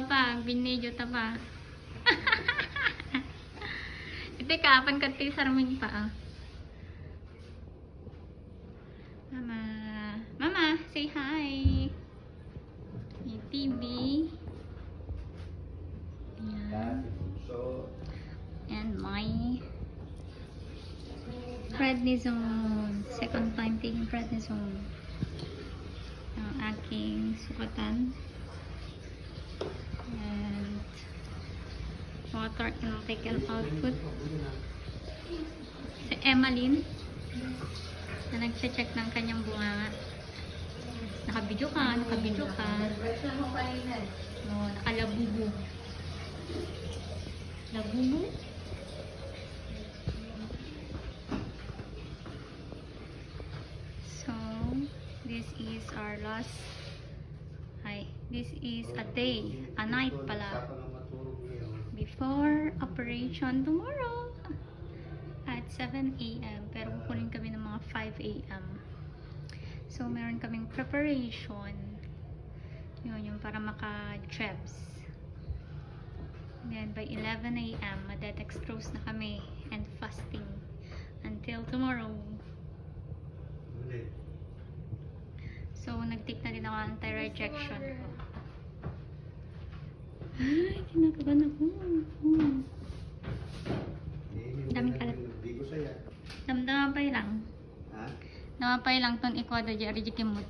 pa, binidyo ta pa. Ito kapan ka ti sarming pa ah. Mama, Mama, say hi. May TV. Ayan. And my prednisone. Second time taking prednisone. Ang aking sukatan. And water intake and output. Si Emmeline na nagche-check ng kanyang bunganga. Nakabidyo ka, nakabidyo ka. No, nakalabubo. Labubo? So, this is our last. This is a day, a night pala. Before operation tomorrow at 7 AM. Pero kukunin kami ng mga 5 AM. So, meron kaming preparation. Yun, yung para maka-jebs. Then, by 11 AM, madedextrose na kami and fasting until tomorrow. So, nag-take na din ako anti-rejection. Ay, kinakabahan ako. Daming kalat. Damdamapay lang. Damapay lang ton Ecuador, Jerry Jikimut.